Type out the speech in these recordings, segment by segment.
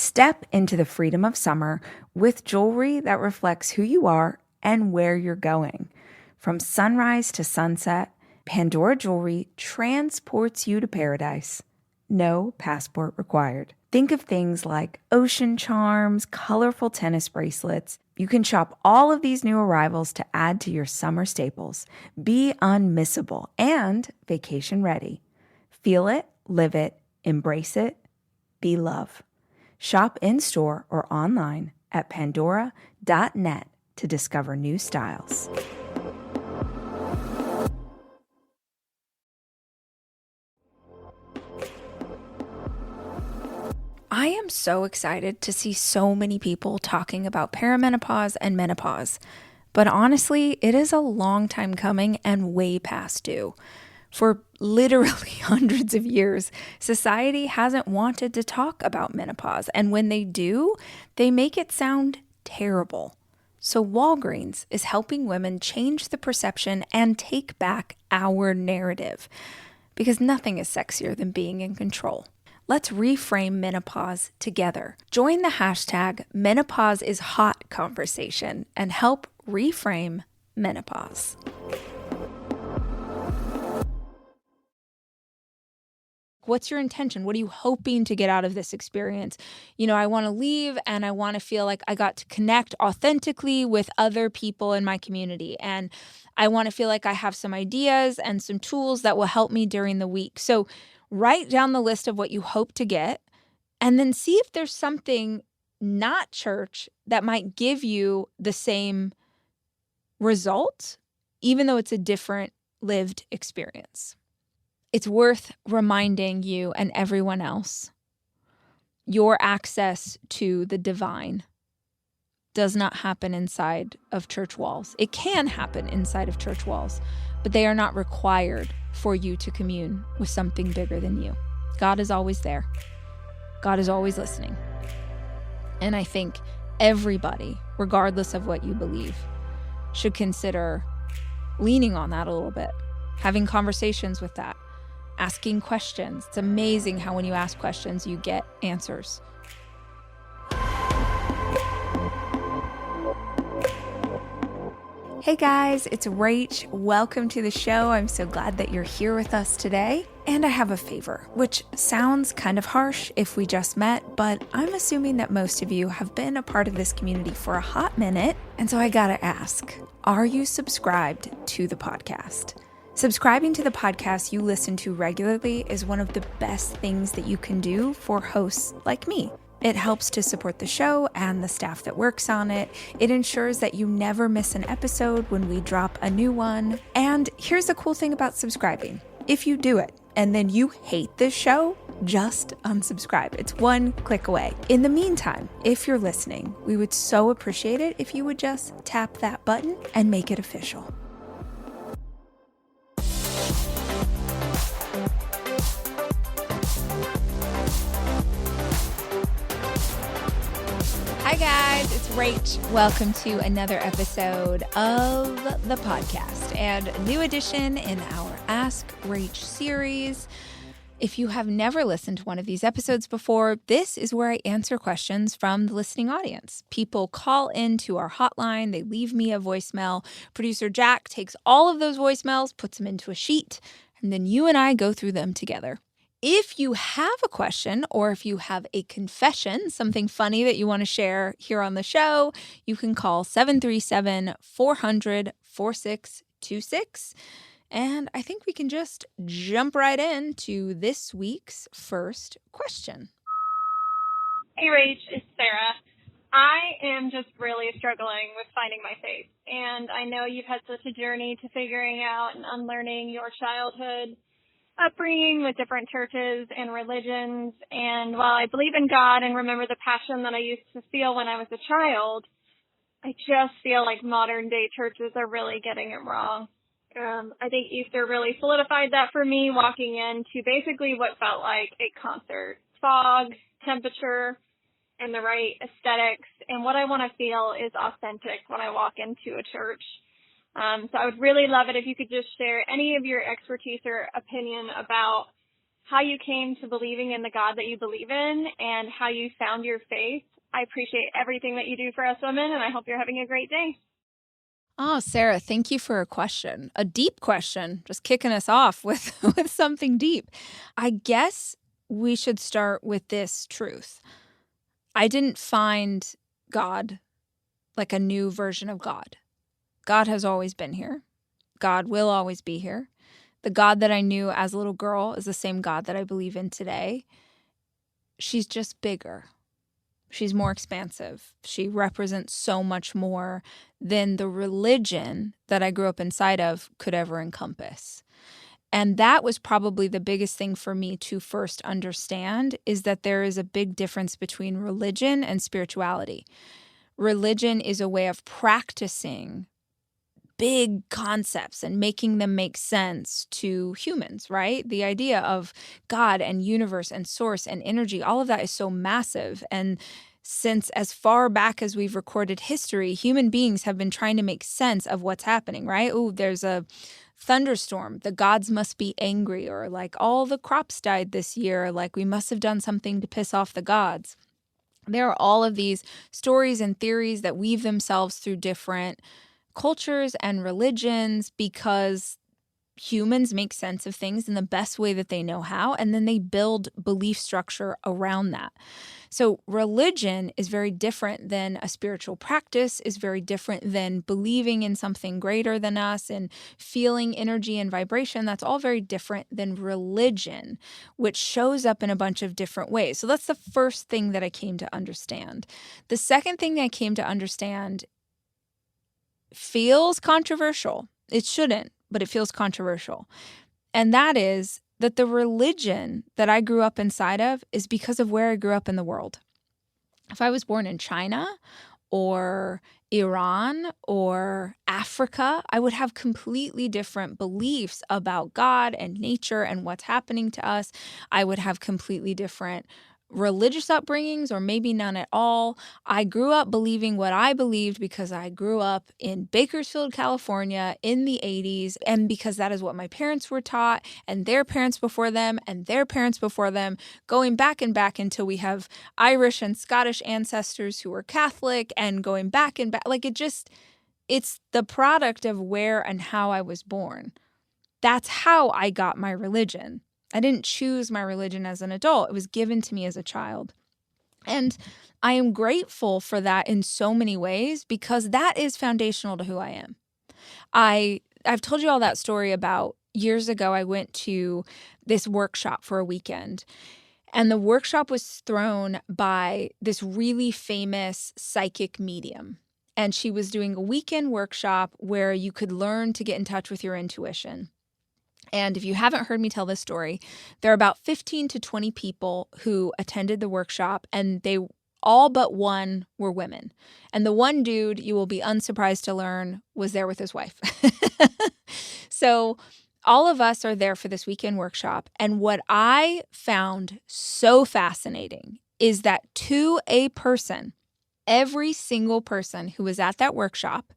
Step into the freedom of summer with jewelry that reflects who you are and where you're going. From sunrise to sunset, Pandora jewelry transports you to paradise. No passport required. Think of things like ocean charms, colorful tennis bracelets. You can shop all of these new arrivals to add to your summer staples. Be unmissable and vacation ready. Feel it, live it, embrace it, be love. Shop in-store or online at pandora.net to discover new styles. I am so excited to see so many people talking about perimenopause and menopause, but honestly, it is a long time coming and way past due. For literally hundreds of years, society hasn't wanted to talk about menopause, and when they do, they make it sound terrible. So Walgreens is helping women change the perception and take back our narrative, because nothing is sexier than being in control. Let's reframe menopause together. Join the hashtag #MenopauseIsHot conversation and help reframe menopause. What's your intention? What are you hoping to get out of this experience? I want to leave and I want to feel like I got to connect authentically with other people in my community. And I want to feel like I have some ideas and some tools that will help me during the week. So write down the list of what you hope to get and then see if there's something not church that might give you the same result, even though it's a different lived experience. It's worth reminding you and everyone else your access to the divine does not happen inside of church walls. It can happen inside of church walls, but they are not required for you to commune with something bigger than you. God is always there. God is always listening. And I think everybody, regardless of what you believe, should consider leaning on that a little bit, having conversations with that, asking questions. It's amazing how when you ask questions, you get answers. Hey guys, it's Rach. Welcome to the show. I'm so glad that you're here with us today. And I have a favor, which sounds kind of harsh if we just met, but I'm assuming that most of you have been a part of this community for a hot minute. And so I gotta ask, are you subscribed to the podcast? Subscribing to the podcast you listen to regularly is one of the best things that you can do for hosts like me. It helps to support the show and the staff that works on it. It ensures that you never miss an episode when we drop a new one. And here's the cool thing about subscribing. If you do it and then you hate this show, just unsubscribe. It's one click away. In the meantime, if you're listening, we would so appreciate it if you would just tap that button and make it official. Hi guys, it's Rach. Welcome to another episode of the podcast and a new edition in our Ask Rach series. If you have never listened to one of these episodes before, this is where I answer questions from the listening audience. People call into our hotline, they leave me a voicemail. Producer Jack takes all of those voicemails, puts them into a sheet, and then you and I go through them together. If you have a question or if you have a confession, something funny that you want to share here on the show, you can call 737-400-4626. And I think we can just jump right into this week's first question. Hey, Rach, it's Sarah. I am just really struggling with finding my faith. And I know you've had such a journey to figuring out and unlearning your childhood upbringing with different churches and religions. And while I believe in God and remember the passion that I used to feel when I was a child, I just feel like modern day churches are really getting it wrong. I think Easter really solidified that for me, walking into basically what felt like a concert. Fog, temperature, and the right aesthetics. And what I want to feel is authentic when I walk into a church. So I would really love it if you could just share any of your expertise or opinion about how you came to believing in the God that you believe in and how you found your faith. I appreciate everything that you do for us women, and I hope you're having a great day. Oh, Sarah, thank you for a question. A deep question, just kicking us off with, with something deep. I guess we should start with this truth. I didn't find God like a new version of God. God has always been here. God will always be here. The God that I knew as a little girl is the same God that I believe in today. She's just bigger. She's more expansive. She represents so much more than the religion that I grew up inside of could ever encompass. And that was probably the biggest thing for me to first understand, is that there is a big difference between religion and spirituality. Religion is a way of practicing big concepts and making them make sense to humans, right? The idea of God and universe and source and energy, all of that is so massive. And since as far back as we've recorded history, human beings have been trying to make sense of what's happening, right? Oh, there's a thunderstorm. The gods must be angry, or like all the crops died this year. Like we must have done something to piss off the gods. There are all of these stories and theories that weave themselves through different cultures and religions because humans make sense of things in the best way that they know how, and then they build belief structure around that. So religion is very different than a spiritual practice, is very different than believing in something greater than us and feeling energy and vibration. That's all very different than religion, which shows up in a bunch of different ways. So that's the first thing that I came to understand. The second thing that I came to understand feels controversial. It shouldn't, but it feels controversial. And that is that the religion that I grew up inside of is because of where I grew up in the world. If I was born in China or Iran or Africa, I would have completely different beliefs about God and nature and what's happening to us. I would have completely different religious upbringings, or maybe none at all. I grew up believing what I believed because I grew up in Bakersfield, California in the 80s, and because that is what my parents were taught, and their parents before them, and their parents before them, going back and back until we have Irish and Scottish ancestors who were Catholic, and going back and back. Like it's the product of where and how I was born. That's how I got my religion. I didn't choose my religion as an adult. It was given to me as a child. And I am grateful for that in so many ways, because that is foundational to who I am. I've told you all that story about years ago. I went to this workshop for a weekend, and the workshop was thrown by this really famous psychic medium. And she was doing a weekend workshop where you could learn to get in touch with your intuition. And if you haven't heard me tell this story, there are about 15 to 20 people who attended the workshop, and they all but one were women. And the one dude, you will be unsurprised to learn, was there with his wife. So all of us are there for this weekend workshop. And what I found so fascinating is that to a person, every single person who was at that workshop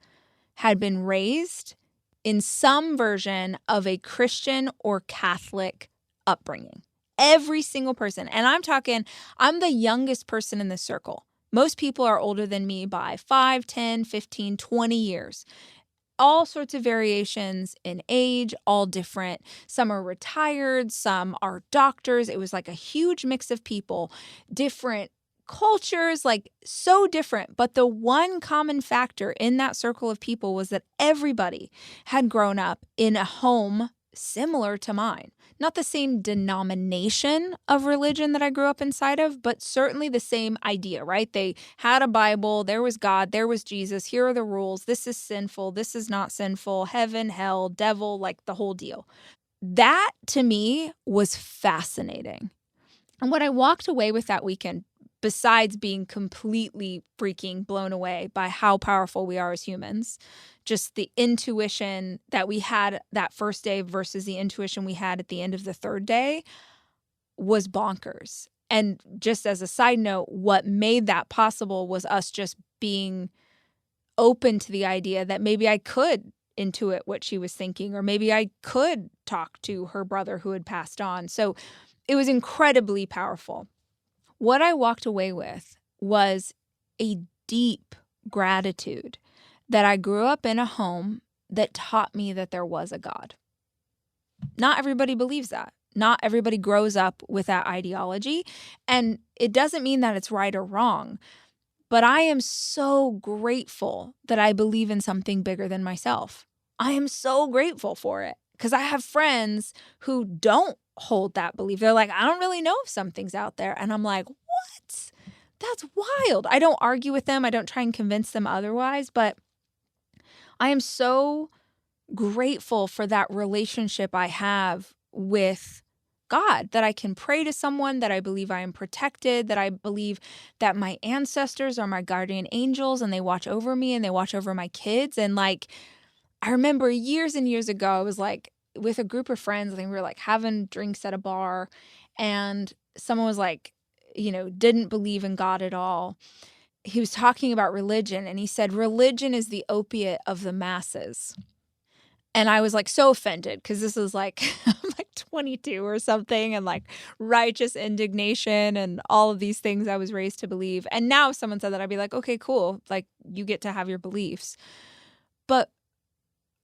had been raised in some version of a Christian or Catholic upbringing. Every single person. And I'm the youngest person in this circle. Most people are older than me by 5, 10, 15, 20 years. All sorts of variations in age, all different. Some are retired, some are doctors. It was like a huge mix of people, different cultures, like so different. But the one common factor in that circle of people was that everybody had grown up in a home similar to mine. Not the same denomination of religion that I grew up inside of, but certainly the same idea, right? They had a Bible, there was God, there was Jesus, here are the rules, this is sinful, this is not sinful, heaven, hell, devil, like the whole deal. That to me was fascinating. And what I walked away with that weekend, besides being completely freaking blown away by how powerful we are as humans, just the intuition that we had that first day versus the intuition we had at the end of the third day, was bonkers. And just as a side note, what made that possible was us just being open to the idea that maybe I could intuit what she was thinking, or maybe I could talk to her brother who had passed on. So it was incredibly powerful. What I walked away with was a deep gratitude that I grew up in a home that taught me that there was a God. Not everybody believes that. Not everybody grows up with that ideology. And it doesn't mean that it's right or wrong. But I am so grateful that I believe in something bigger than myself. I am so grateful for it because I have friends who don't hold that belief. They're like, I don't really know if something's out there. And I'm like, what? That's wild. I don't argue with them. I don't try and convince them otherwise. But I am so grateful for that relationship I have with God, that I can pray to someone, that I believe I am protected, that I believe that my ancestors are my guardian angels and they watch over me and they watch over my kids. And like, I remember years and years ago, I was like with a group of friends, I think we were like having drinks at a bar, and someone was like, didn't believe in God at all. He was talking about religion and he said, religion is the opiate of the masses. And I was like so offended because this is like, I'm like 22 or something, and like righteous indignation and all of these things I was raised to believe. And now if someone said that, I'd be like, okay, cool. Like you get to have your beliefs. But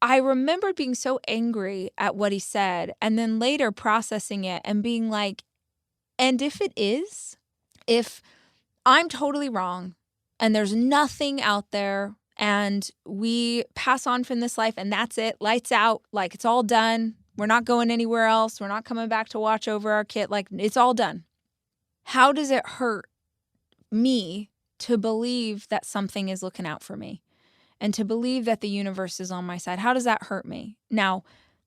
I remember being so angry at what he said and then later processing it and being like, and if it is, if I'm totally wrong and there's nothing out there and we pass on from this life and that's it, lights out, like it's all done. We're not going anywhere else. We're not coming back to watch over our kid. Like it's all done. How does it hurt me to believe that something is looking out for me and to believe that the universe is on my side? How does that hurt me? Now,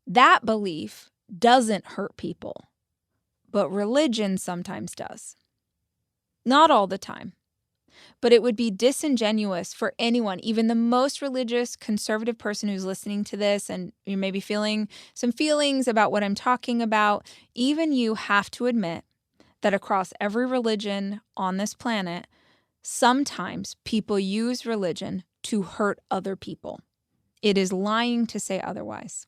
that belief doesn't hurt people, but religion sometimes does. Not all the time. But it would be disingenuous for anyone, even the most religious, conservative person who's listening to this, and you may be feeling some feelings about what I'm talking about. Even you have to admit that across every religion on this planet, sometimes people use religion to hurt other people. It is lying to say otherwise.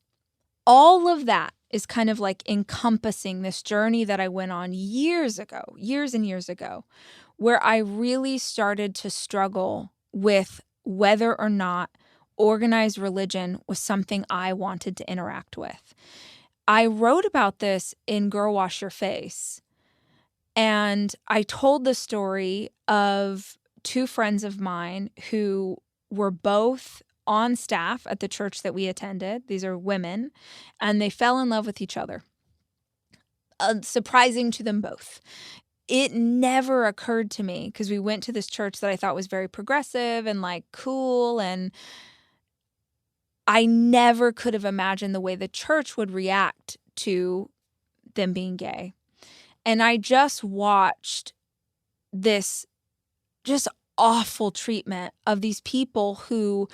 All of that is kind of like encompassing this journey that I went on years and years ago, where I really started to struggle with whether or not organized religion was something I wanted to interact with. I wrote about this in Girl Wash Your Face, and I told the story of two friends of mine who were both on staff at the church that we attended. These are women, and they fell in love with each other. Surprising to them both. It never occurred to me, because we went to this church that I thought was very progressive and like cool, and I never could have imagined the way the church would react to them being gay. And I just watched this just awful treatment of these people who,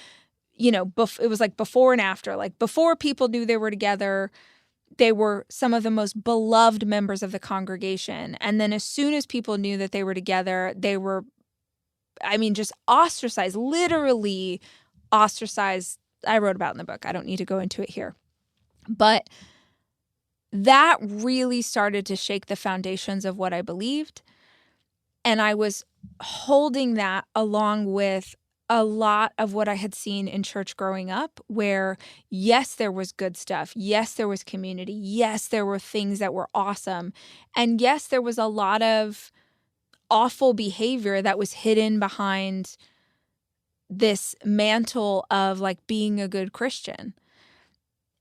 it was like before and after. Like before people knew they were together, they were some of the most beloved members of the congregation. And then as soon as people knew that they were together, they were, just ostracized, literally ostracized. I wrote about in the book. I don't need to go into it here. But that really started to shake the foundations of what I believed. And I was holding that along with a lot of what I had seen in church growing up, where yes, there was good stuff. Yes, there was community. Yes, there were things that were awesome. And yes, there was a lot of awful behavior that was hidden behind this mantle of like being a good Christian.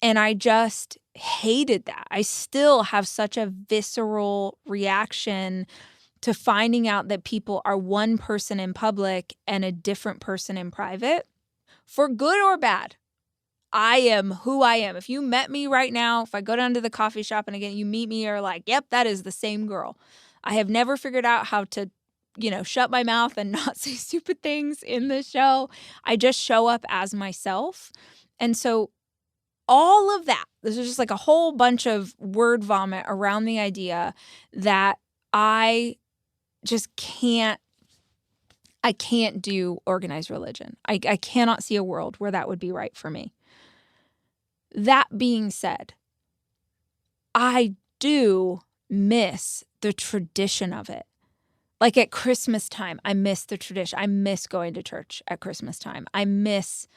And I just hated that. I still have such a visceral reaction to finding out that people are one person in public and a different person in private. For good or bad, I am who I am. If you met me right now, if I go down to the coffee shop and again, you meet me, you're like, yep, that is the same girl. I have never figured out how to, shut my mouth and not say stupid things in this show. I just show up as myself. And so all of that, this is just like a whole bunch of word vomit around the idea that I just can't do organized religion. I cannot see a world where that would be right for me. That being said, I do miss the tradition of it. Like at Christmas time, I miss the tradition. I miss going to church at Christmas time. I miss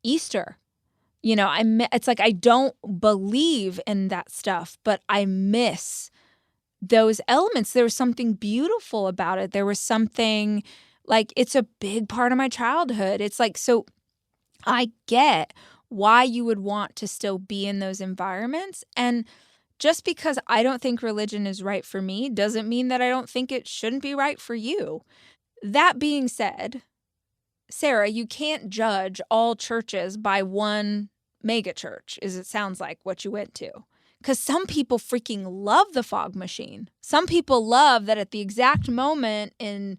Easter. It's like I don't believe in that stuff, but I miss those elements. There was something beautiful about it. There was something like it's a big part of my childhood. It's like, so I get why you would want to still be in those environments. And just because I don't think religion is right for me doesn't mean that I don't think it shouldn't be right for you. That being said, Sarah, you can't judge all churches by one mega church, as it sounds like what you went to. Because some people freaking love the fog machine. Some people love that at the exact moment in,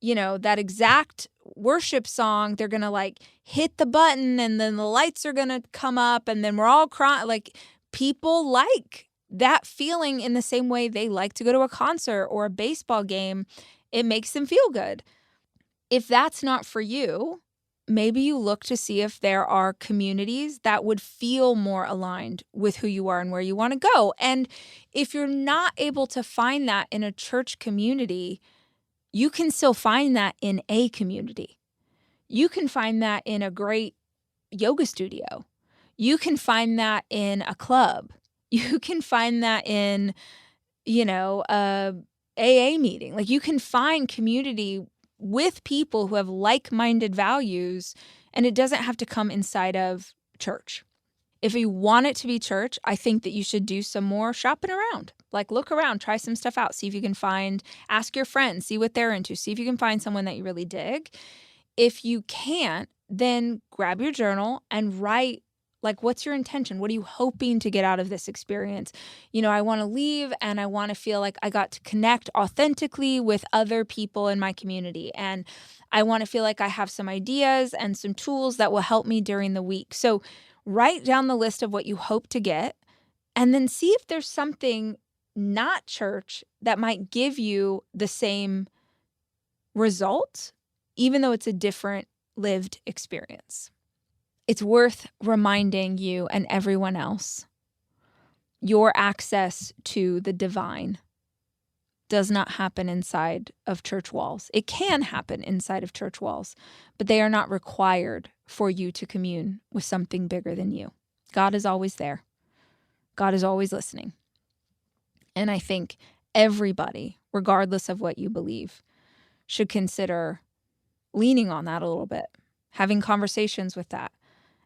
that exact worship song, they're going to like hit the button and then the lights are going to come up and then we're all crying. Like people like that feeling in the same way they like to go to a concert or a baseball game. It makes them feel good. If that's not for you, maybe you look to see if there are communities that would feel more aligned with who you are and where you want to go. And if you're not able to find that in a church community, you can still find that in a community. You can find that in a great yoga studio. You can find that in a club. You can find that in, a AA meeting. Like you can find community with people who have like-minded values, and it doesn't have to come inside of church. If you want it to be church, I think that you should do some more shopping around. Like look around, try some stuff out, see if you can ask your friends, see what they're into, see if you can find someone that you really dig. If you can't, then grab your journal and write, like, what's your intention? What are you hoping to get out of this experience? I want to leave and I want to feel like I got to connect authentically with other people in my community. And I want to feel like I have some ideas and some tools that will help me during the week. So write down the list of what you hope to get and then see if there's something not church that might give you the same result, even though it's a different lived experience. It's worth reminding you and everyone else, your access to the divine does not happen inside of church walls. It can happen inside of church walls, but they are not required for you to commune with something bigger than you. God is always there. God is always listening. And I think everybody, regardless of what you believe, should consider leaning on that a little bit, having conversations with that.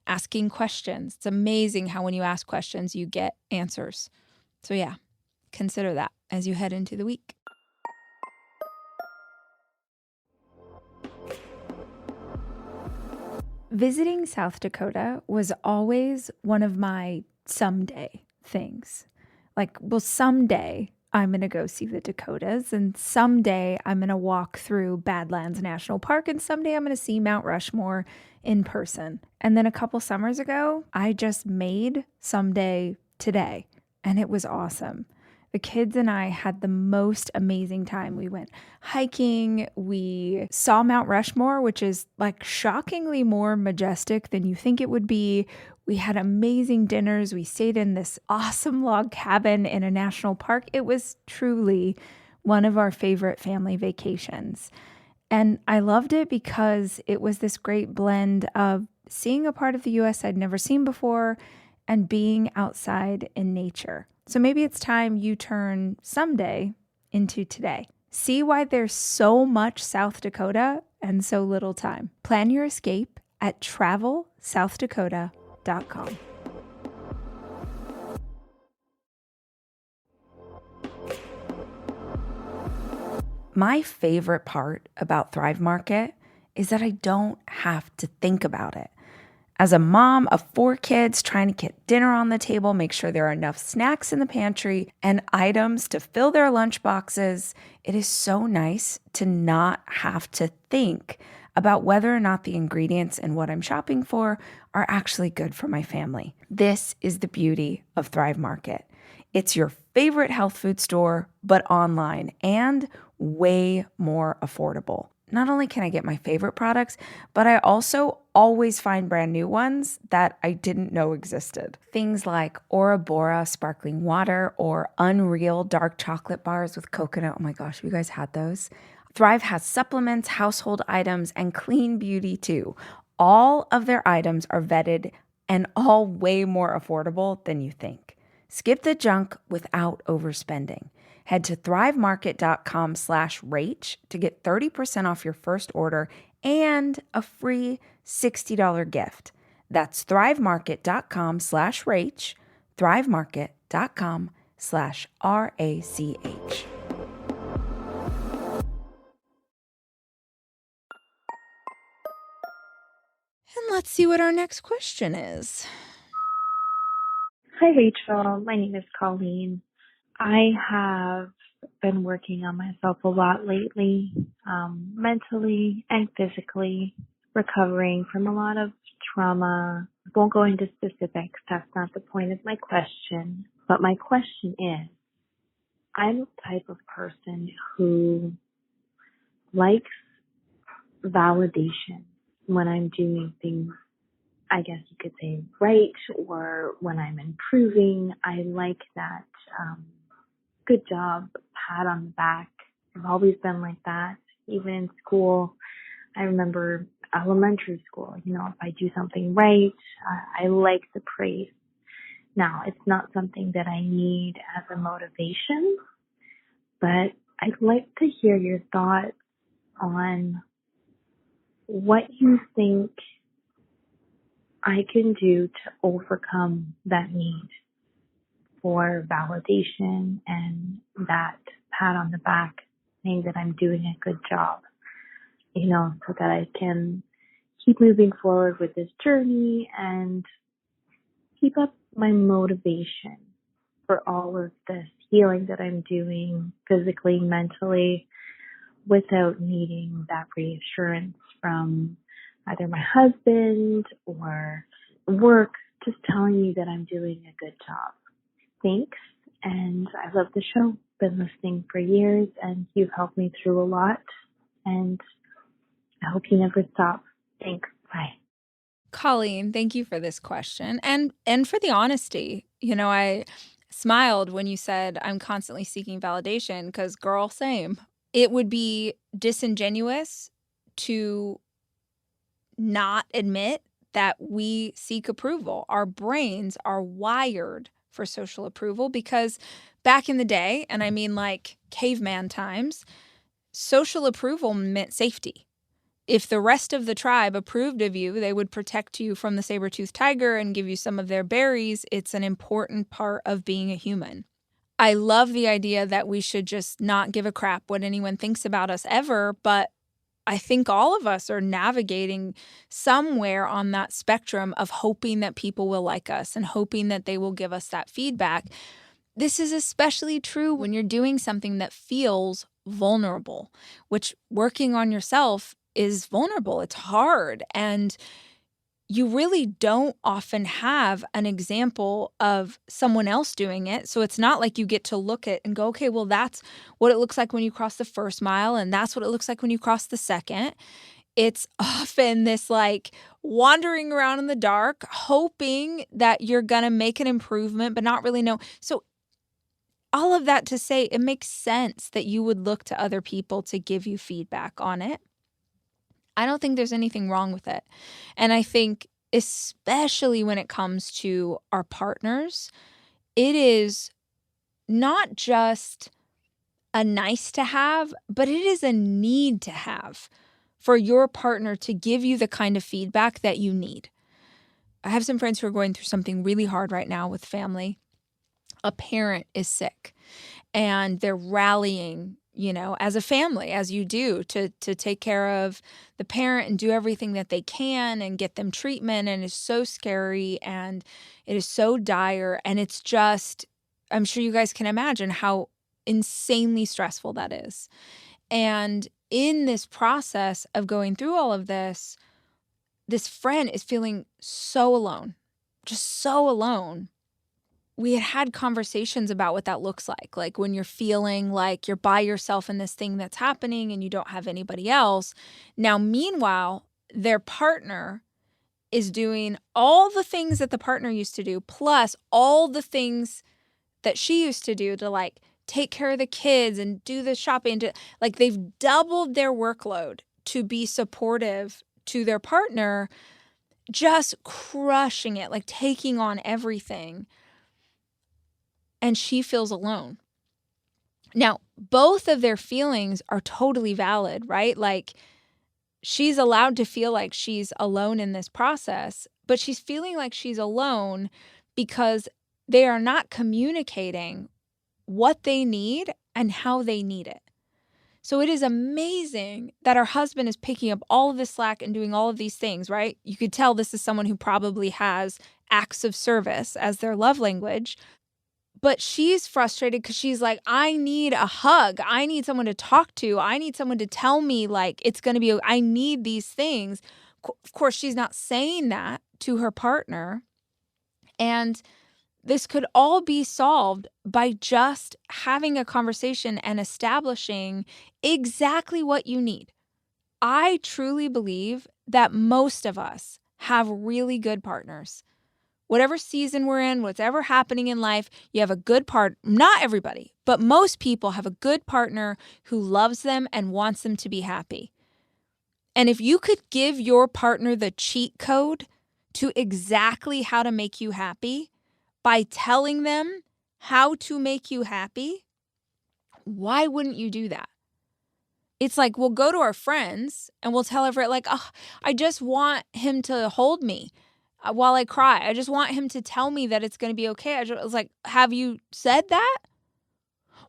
Asking questions. It's amazing how when you ask questions, you get answers. So yeah, consider that as you head into the week. Visiting South Dakota was always one of my someday things. Like, well, someday I'm going to go see the Dakotas, and someday I'm going to walk through Badlands National Park, and someday I'm going to see Mount Rushmore in person. And then a couple summers ago, I just made someday today, and it was awesome. The kids and I had the most amazing time. We went hiking. We saw Mount Rushmore, which is like shockingly more majestic than you think it would be. We had amazing dinners. We stayed in this awesome log cabin in a national park. It was truly one of our favorite family vacations. And I loved it because it was this great blend of seeing a part of the U.S. I'd never seen before and being outside in nature. So maybe it's time you turn someday into today. See why there's so much South Dakota and so little time. Plan your escape at travelsouthdakota.com. My favorite part about Thrive Market is that I don't have to think about it. As a mom of 4 kids trying to get dinner on the table, make sure there are enough snacks in the pantry and items to fill their lunch boxes, it is so nice to not have to think about whether or not the ingredients in what I'm shopping for are actually good for my family. This is the beauty of Thrive Market. It's your favorite health food store, but online and way more affordable. not only can I get my favorite products, but I also always find brand new ones that I didn't know existed. Things like Ora Bora sparkling water or Unreal dark chocolate bars with coconut. Oh my gosh, have you guys had those? Thrive has supplements, household items, and clean beauty too. All of their items are vetted and all way more affordable than you think. Skip the junk without overspending. Head to thrivemarket.com/Rach to get 30% off your first order and a free $60 gift. That's thrivemarket.com/Rach, thrivemarket.com/RACH. And let's see what our next question is. Hi, Rachel. My name is Colleen. I have been working on myself a lot lately, mentally and physically, recovering from a lot of trauma. I won't go into specifics. That's not the point of my question. But my question is, I'm the type of person who likes validation when I'm doing things, I guess you could say, right, or when I'm improving. I like that good job, pat on the back. I've always been like that. Even in school, I remember elementary school, if I do something right, I like the praise. Now, it's not something that I need as a motivation, but I'd like to hear your thoughts on what you think I can do to overcome that need for validation and that pat on the back saying that I'm doing a good job, so that I can keep moving forward with this journey and keep up my motivation for all of this healing that I'm doing physically, mentally, without needing that reassurance from either my husband or work, just telling me that I'm doing a good job. Thanks, and I love the show. Been listening for years, and you've helped me through a lot, and I hope you never stop. Thanks. Bye. Colleen, thank you for this question and for the honesty. I smiled when you said I'm constantly seeking validation because, girl, same. It would be disingenuous to not admit that we seek approval. Our brains are wired for social approval because back in the day, and I mean like caveman times, social approval meant safety. If the rest of the tribe approved of you, they would protect you from the saber-toothed tiger and give you some of their berries. It's an important part of being a human. I love the idea that we should just not give a crap what anyone thinks about us ever, but I think all of us are navigating somewhere on that spectrum of hoping that people will like us and hoping that they will give us that feedback. This is especially true when you're doing something that feels vulnerable, which working on yourself is vulnerable. It's hard. And you really don't often have an example of someone else doing it. So it's not like you get to look at and go, okay, well, that's what it looks like when you cross the first mile, and that's what it looks like when you cross the second. It's often this like wandering around in the dark, hoping that you're going to make an improvement, but not really know. So all of that to say, it makes sense that you would look to other people to give you feedback on it. I don't think there's anything wrong with it. And I think especially when it comes to our partners, it is not just a nice to have, but it is a need to have for your partner to give you the kind of feedback that you need. I have some friends who are going through something really hard right now with family. A parent is sick and they're rallying, as a family, as you do, to take care of the parent and do everything that they can and get them treatment. And it's so scary and it is so dire. And it's just, I'm sure you guys can imagine how insanely stressful that is. And in this process of going through all of this, this friend is feeling so alone, just so alone, we had conversations about what that looks like when you're feeling like you're by yourself in this thing that's happening and you don't have anybody else. Now, meanwhile, their partner is doing all the things that the partner used to do, plus all the things that she used to do to like take care of the kids and do the shopping. Like they've doubled their workload to be supportive to their partner, just crushing it, like taking on everything. And she feels alone. Now, both of their feelings are totally valid, right? Like she's allowed to feel like she's alone in this process, but she's feeling like she's alone because they are not communicating what they need and how they need it. So it is amazing that her husband is picking up all of this slack and doing all of these things, right? You could tell this is someone who probably has acts of service as their love language. But she's frustrated because she's like, I need a hug. I need someone to talk to. I need someone to tell me like it's going to be, I need these things. Of course, she's not saying that to her partner. And this could all be solved by just having a conversation and establishing exactly what you need. I truly believe that most of us have really good partners. Whatever season we're in, whatever happening in life, you have a good not everybody, but most people have a good partner who loves them and wants them to be happy. And if you could give your partner the cheat code to exactly how to make you happy by telling them how to make you happy, why wouldn't you do that? It's like we'll go to our friends and we'll tell everyone like, oh, I just want him to hold me while I cry. I just want him to tell me that it's going to be okay. I was like, have you said that?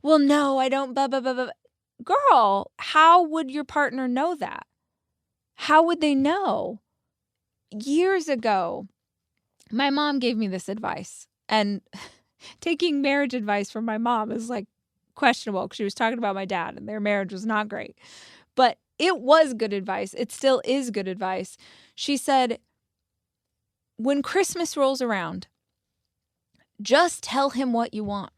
Well, no, I don't. Blah, blah, blah, blah. Girl, how would your partner know that? How would they know? Years ago, my mom gave me this advice. And taking marriage advice from my mom is like questionable because she was talking about my dad and their marriage was not great. But it was good advice. It still is good advice. She said, when Christmas rolls around, just tell him what you want.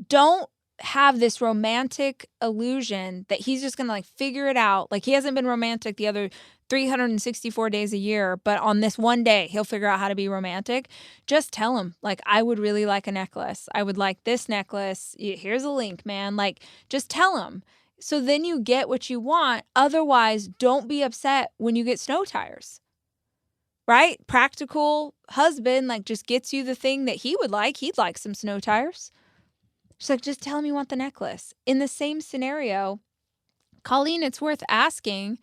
Don't have this romantic illusion that he's just going to like figure it out. Like he hasn't been romantic the other 364 days a year, but on this one day, he'll figure out how to be romantic. Just tell him, like, I would really like a necklace. I would like this necklace. Here's a link, man. Like, just tell him. So then you get what you want. Otherwise, don't be upset when you get snow tires. Right? Practical husband, like, just gets you the thing that he would like. He'd like some snow tires. She's like, just tell him you want the necklace. In the same scenario, Colleen, it's worth asking,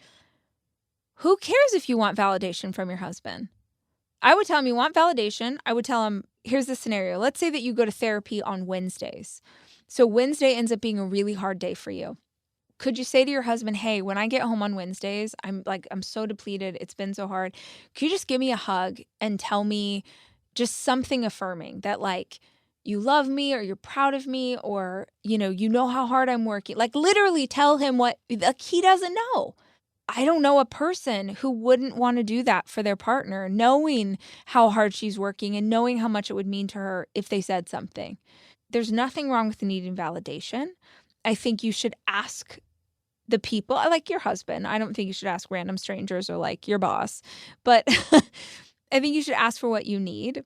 who cares if you want validation from your husband? I would tell him you want validation. I would tell him, here's the scenario. Let's say that you go to therapy on Wednesdays. So Wednesday ends up being a really hard day for you. Could you say to your husband, hey, when I get home on Wednesdays, I'm so depleted. It's been so hard. Could you just give me a hug and tell me just something affirming that like you love me or you're proud of me or, you know how hard I'm working. Like literally tell him what like, he doesn't know. I don't know a person who wouldn't want to do that for their partner, knowing how hard she's working and knowing how much it would mean to her if they said something. There's nothing wrong with needing validation. I think you should ask the people, like your husband. I don't think you should ask random strangers or like your boss, but I think you should ask for what you need.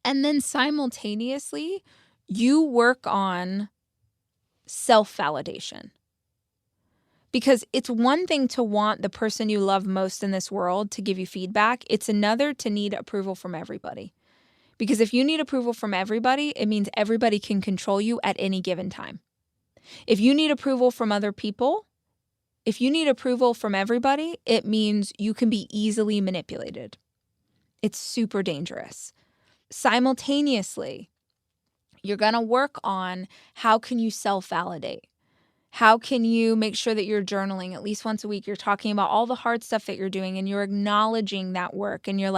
And then simultaneously, you work on self-validation. Because it's one thing to want the person you love most in this world to give you feedback. It's another to need approval from everybody. Because if you need approval from everybody, it means everybody can control you at any given time. If you need approval from other people, if you need approval from everybody, it means you can be easily manipulated. It's super dangerous. Simultaneously, you're going to work on how can you self-validate? How can you make sure that you're journaling at least once a week? You're talking about all the hard stuff that you're doing and you're acknowledging that work and you're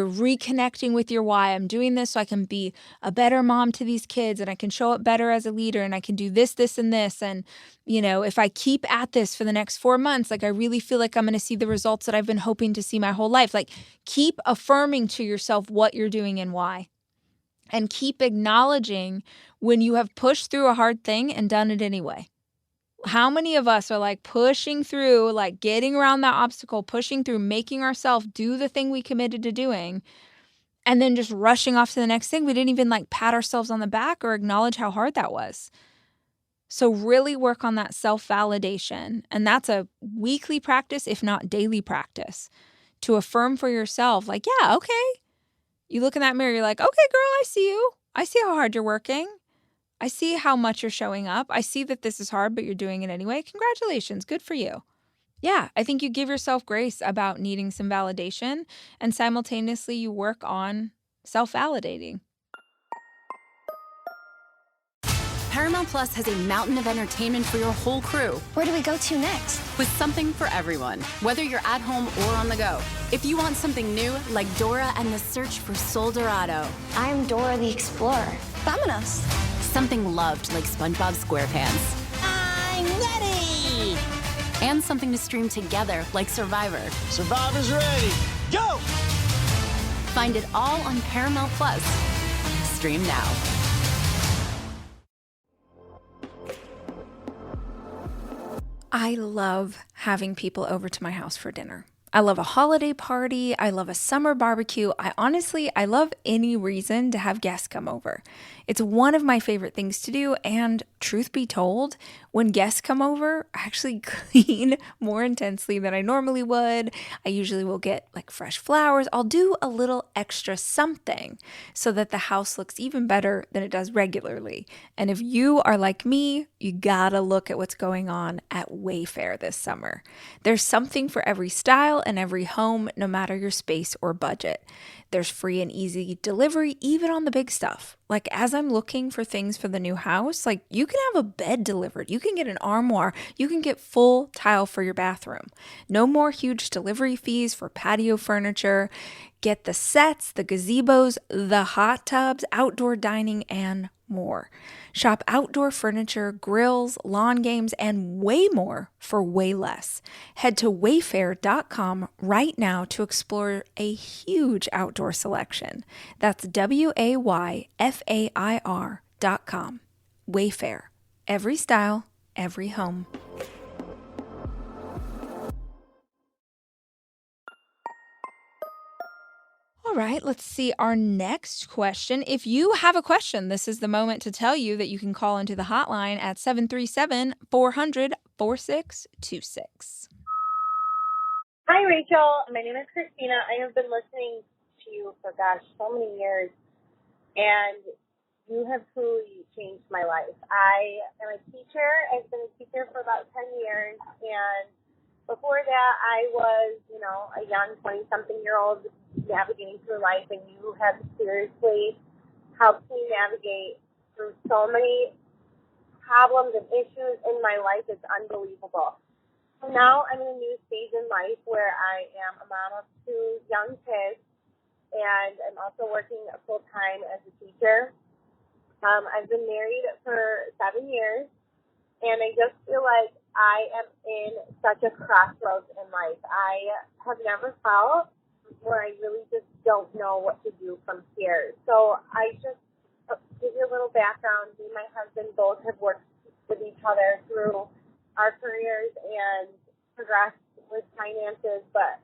reconnecting with your why. I'm doing this so I can be a better mom to these kids and I can show up better as a leader and I can do this, this, and this. And, if I keep at this for the next 4 months, like I really feel like I'm going to see the results that I've been hoping to see my whole life. Like keep affirming to yourself what you're doing and why. And keep acknowledging when you have pushed through a hard thing and done it anyway. How many of us are like pushing through, like getting around that obstacle, pushing through, making ourselves do the thing we committed to doing, and then just rushing off to the next thing? We didn't even like pat ourselves on the back or acknowledge how hard that was. So really work on that self-validation. And that's a weekly practice, if not daily practice, to affirm for yourself, like, yeah, okay. You look in that mirror, you're like, okay, girl, I see you. I see how hard you're working. I see how much you're showing up. I see that this is hard, but you're doing it anyway. Congratulations. Good for you. Yeah, I think you give yourself grace about needing some validation, and simultaneously you work on self-validating. Paramount Plus has a mountain of entertainment for your whole crew. Where do we go to next? With something for everyone, whether you're at home or on the go. If you want something new, like Dora and the Search for Sol Dorado. I'm Dora the Explorer. Vámonos. Something loved, like SpongeBob SquarePants. I'm ready! And something to stream together, like Survivor. Survivor's ready. Go! Find it all on Paramount Plus. Stream now. I love having people over to my house for dinner. I love a holiday party. I love a summer barbecue. I love any reason to have guests come over. It's one of my favorite things to do. And truth be told, when guests come over, I actually clean more intensely than I normally would. I usually will get like fresh flowers. I'll do a little extra something so that the house looks even better than it does regularly. And if you are like me, you gotta look at what's going on at Wayfair this summer. There's something for every style and every home, no matter your space or budget. There's free and easy delivery, even on the big stuff. Like as I'm looking for things for the new house, like you can have a bed delivered, you can get an armoire, you can get full tile for your bathroom. No more huge delivery fees for patio furniture. Get the sets, the gazebos, the hot tubs, outdoor dining, and more. Shop outdoor furniture, grills, lawn games, and way more for way less. Head to wayfair.com right now to explore a huge outdoor selection. That's WAYFAIR.com. Wayfair. Every style, every home. All right, let's see our next question. If you have a question, this is the moment to tell you that you can call into the hotline at 737-400-4626. Hi, Rachel. My name is Christina. I have been listening to you for, so many years, and you have truly changed my life. I am a teacher. I've been a teacher for about 10 years, and before that, I was, a young 20-something-year-old navigating through life, and you have seriously helped me navigate through so many problems and issues in my life. It's unbelievable. So now I'm in a new stage in life where I am a mom of 2 young kids, and I'm also working full-time as a teacher. I've been married for 7 years, and I just feel like I am in such a crossroads in life. I have never felt where I really just don't know what to do from here. So I just give you a little background. Me and my husband both have worked with each other through our careers and progressed with finances, but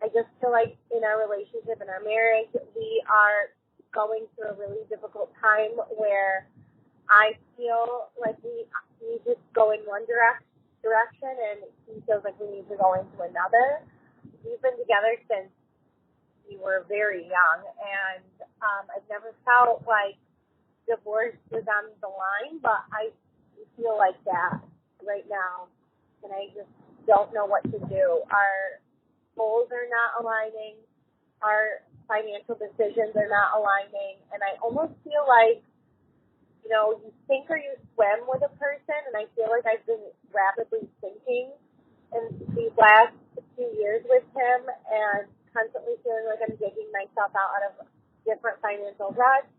I just feel like in our relationship and our marriage, we are going through a really difficult time where I feel like we need to go in one direction and he feels like we need to go into another. We've been together since we were very young, and I've never felt like divorce was on the line, but I feel like that right now, and I just don't know what to do. Our goals are not aligning, our financial decisions are not aligning, and I almost feel like, you sink or you swim with a person, and I feel like I've been rapidly sinking in these last few years with him, and constantly feeling like I'm digging myself out of different financial ruts,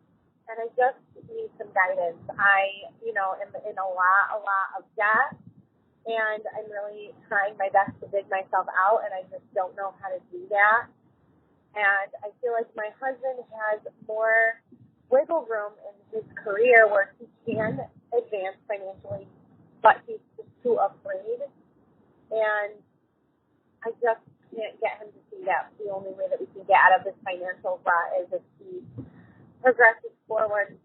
and I just need some guidance. I, am in a lot of debt, and I'm really trying my best to dig myself out, and I just don't know how to do that. And I feel like my husband has more wiggle room in his career where he can advance financially, but he's just too afraid. And I just can't get him to see that the only way that we can get out of this financial rut is if he progresses forward.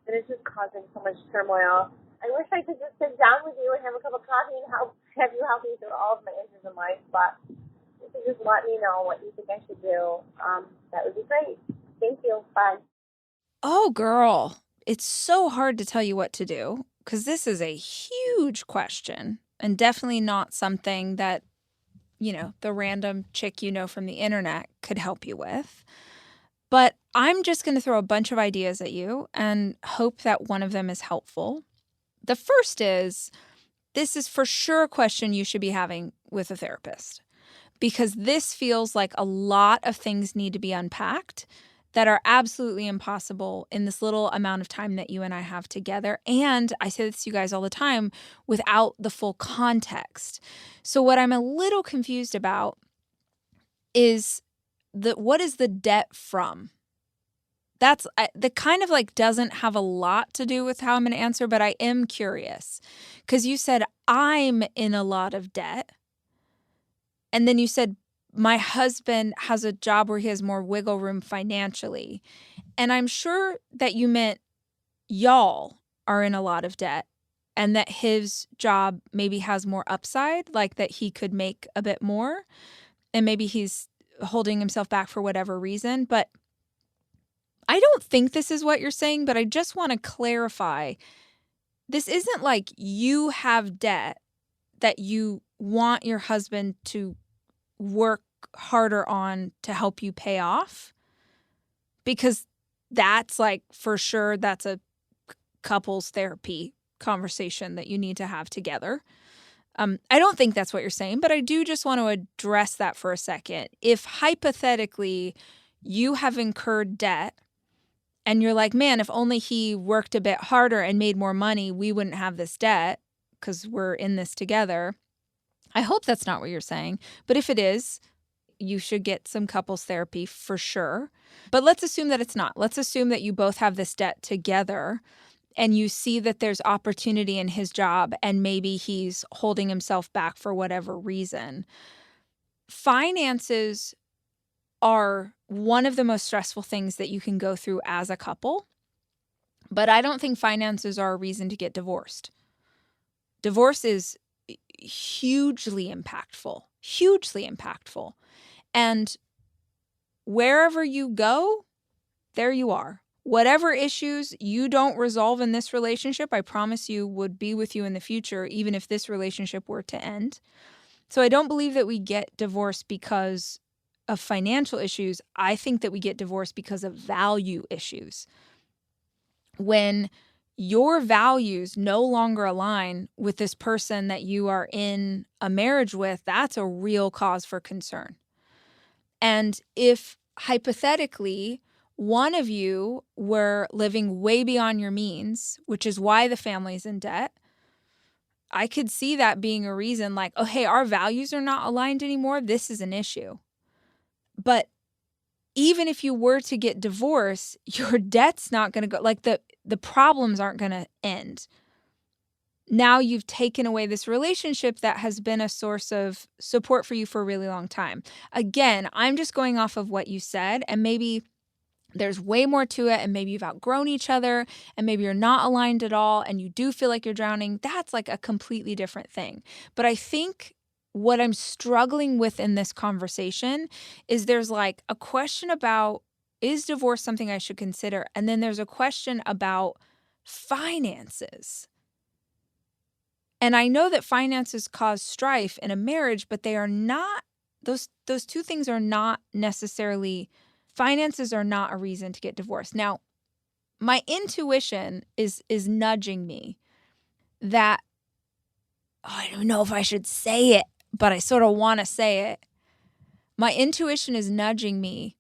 And it's just causing so much turmoil. I wish I could just sit down with you and have a cup of coffee and have you help me through all of my issues in life, but if you just let me know what you think I should do, that would be great. Thank you. Bye. Oh, girl, it's so hard to tell you what to do because this is a huge question and definitely not something that, the random chick from the internet could help you with. But I'm just going to throw a bunch of ideas at you and hope that one of them is helpful. The first is, this is for sure a question you should be having with a therapist because this feels like a lot of things need to be unpacked that are absolutely impossible in this little amount of time that you and I have together. And I say this to you guys all the time without the full context. So what I'm a little confused about is what is the debt from? That's the kind of doesn't have a lot to do with how I'm going to answer, but I am curious because you said I'm in a lot of debt. And then you said my husband has a job where he has more wiggle room financially. And I'm sure that you meant y'all are in a lot of debt and that his job maybe has more upside, like that he could make a bit more. And maybe he's holding himself back for whatever reason. But I don't think this is what you're saying, but I just want to clarify. This isn't like you have debt that you want your husband to work harder on to help you pay off, because that's for sure, that's a couples therapy conversation that you need to have together. I don't think that's what you're saying, but I do just want to address that for a second. If hypothetically you have incurred debt and you're like, man, if only he worked a bit harder and made more money, we wouldn't have this debt because we're in this together. I hope that's not what you're saying. But if it is, you should get some couples therapy for sure. But let's assume that it's not. Let's assume that you both have this debt together and you see that there's opportunity in his job and maybe he's holding himself back for whatever reason. Finances are one of the most stressful things that you can go through as a couple. But I don't think finances are a reason to get divorced. Divorce is hugely impactful. And wherever you go, there you are. Whatever issues you don't resolve in this relationship, I promise you would be with you in the future, even if this relationship were to end. So I don't believe that we get divorced because of financial issues. I think that we get divorced because of value issues. When your values no longer align with this person that you are in a marriage with, that's a real cause for concern. And if hypothetically one of you were living way beyond your means, which is why the family's in debt, I could see that being a reason oh, hey, our values are not aligned anymore. This is an issue. But even if you were to get divorced, your debt's not going to go, the problems aren't going to end. Now you've taken away this relationship that has been a source of support for you for a really long time. Again, I'm just going off of what you said, and maybe there's way more to it, and maybe you've outgrown each other, and maybe you're not aligned at all, and you do feel like you're drowning. That's a completely different thing. But I think what I'm struggling with in this conversation is there's a question about, is divorce something I should consider? And then there's a question about finances. And I know that finances cause strife in a marriage, but they are not, those two things are not necessarily, finances are not a reason to get divorced. Now, my intuition is nudging me that, I don't know if I should say it, but I sort of want to say it. My intuition is nudging me.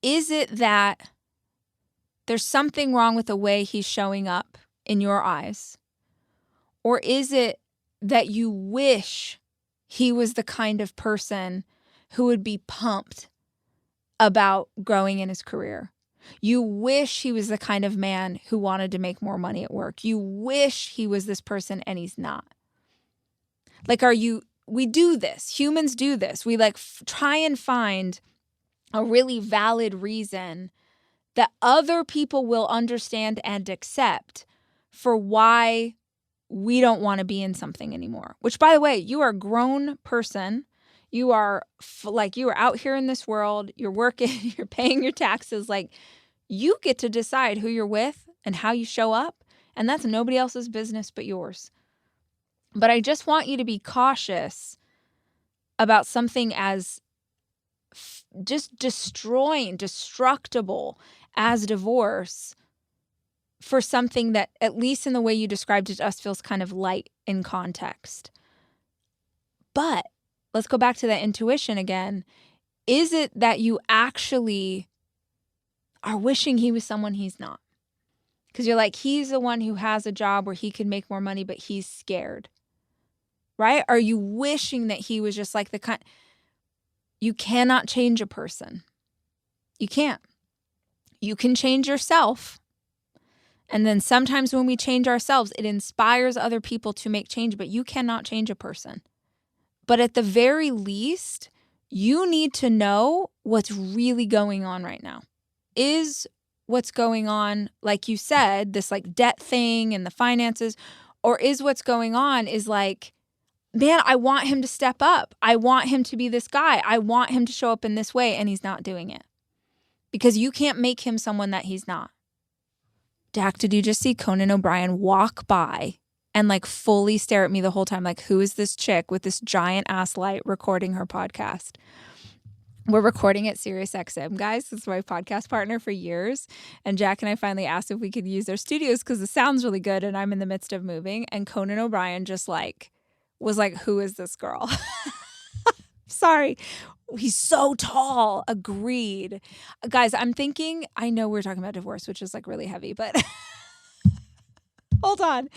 Is it that there's something wrong with the way he's showing up in your eyes? Or is it that you wish he was the kind of person who would be pumped about growing in his career? You wish he was the kind of man who wanted to make more money at work. You wish he was this person and he's not. Like, we do this. Humans do this. We try and find a really valid reason that other people will understand and accept for why we don't want to be in something anymore. Which, by the way, you are a grown person. You are you are out here in this world. You're working. You're paying your taxes. Like, you get to decide who you're with and how you show up. And that's nobody else's business but yours. But I just want you to be cautious about something as just destructible as divorce for something that, at least in the way you described it to us, feels kind of light in context. But let's go back to that intuition again. Is it that you actually are wishing he was someone he's not? Because you're like, he's the one who has a job where he can make more money, but he's scared. Right? Are you wishing that he was just like the kind? You cannot change a person. You can't. You can change yourself. And then sometimes when we change ourselves, it inspires other people to make change, but you cannot change a person. But at the very least, you need to know what's really going on right now. Is what's going on, like you said, this debt thing and the finances, or is what's going on is man, I want him to step up. I want him to be this guy. I want him to show up in this way, and he's not doing it. Because you can't make him someone that he's not. Dak, did you just see Conan O'Brien walk by and fully stare at me the whole time? Who is this chick with this giant ass light recording her podcast? We're recording at SiriusXM, guys. This is my podcast partner for years. And Jack and I finally asked if we could use their studios because the sound's really good and I'm in the midst of moving. And Conan O'Brien just was who is this girl? Sorry. He's so tall. Agreed. Guys, I'm thinking, I know we're talking about divorce, which is really heavy, but hold on.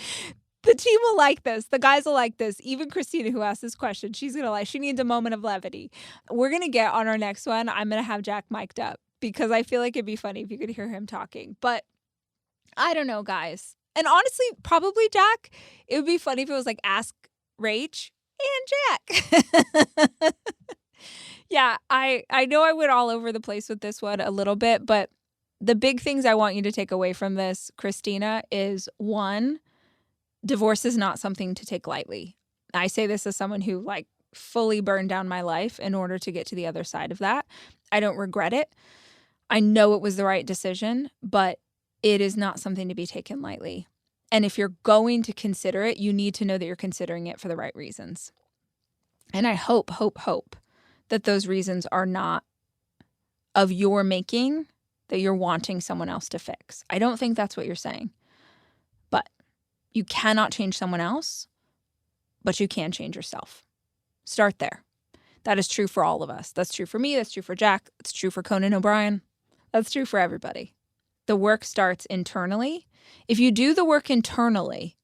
The team will like this. The guys will like this. Even Christina, who asked this question, she's going to like, she needs a moment of levity. We're going to get on our next one. I'm going to have Jack mic'd up because I feel like it'd be funny if you could hear him talking. But I don't know, guys. And honestly, probably Jack, it would be funny if it was ask Rach and Jack. Yeah, I know I went all over the place with this one a little bit, but the big things I want you to take away from this, Christina, is one, divorce is not something to take lightly. I say this as someone who fully burned down my life in order to get to the other side of that. I don't regret it. I know it was the right decision, but it is not something to be taken lightly. And if you're going to consider it, you need to know that you're considering it for the right reasons. And I hope that those reasons are not of your making, that you're wanting someone else to fix. I don't think that's what you're saying. But you cannot change someone else, but you can change yourself. Start there. That is true for all of us. That's true for me. That's true for Jack. It's true for Conan O'Brien. That's true for everybody. The work starts internally. If you do the work internally,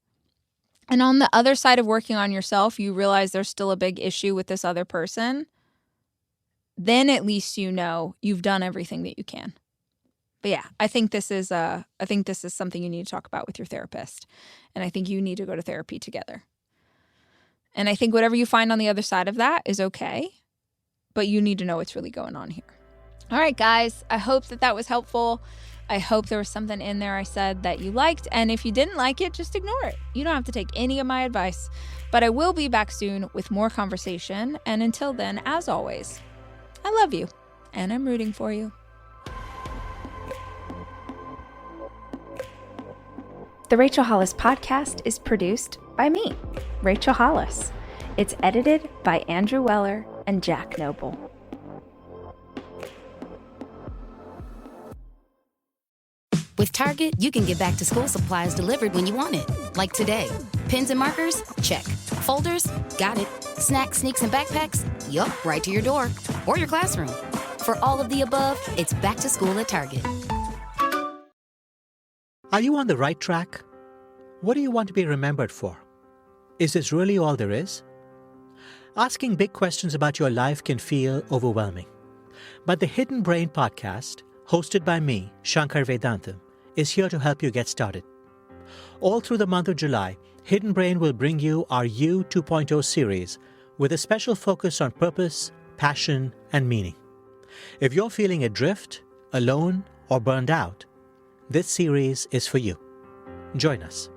and on the other side of working on yourself, you realize there's still a big issue with this other person, then at least you know you've done everything that you can. But yeah, I think this is something you need to talk about with your therapist. And I think you need to go to therapy together. And I think whatever you find on the other side of that is okay, but you need to know what's really going on here. All right, guys, I hope that was helpful. I hope there was something in there I said that you liked. And if you didn't like it, just ignore it. You don't have to take any of my advice. But I will be back soon with more conversation. And until then, as always, I love you and I'm rooting for you. The Rachel Hollis Podcast is produced by me, Rachel Hollis. It's edited by Andrew Weller and Jack Noble. With Target, you can get back to school supplies delivered when you want it. Like today. Pens and markers? Check. Folders? Got it. Snacks, sneaks, and backpacks? Yup, right to your door. Or your classroom. For all of the above, it's back to school at Target. Are you on the right track? What do you want to be remembered for? Is this really all there is? Asking big questions about your life can feel overwhelming. But the Hidden Brain podcast, hosted by me, Shankar Vedantam, is here to help you get started. All through the month of July, Hidden Brain will bring you our You 2.0 series with a special focus on purpose, passion, and meaning. If you're feeling adrift, alone, or burned out, this series is for you. Join us.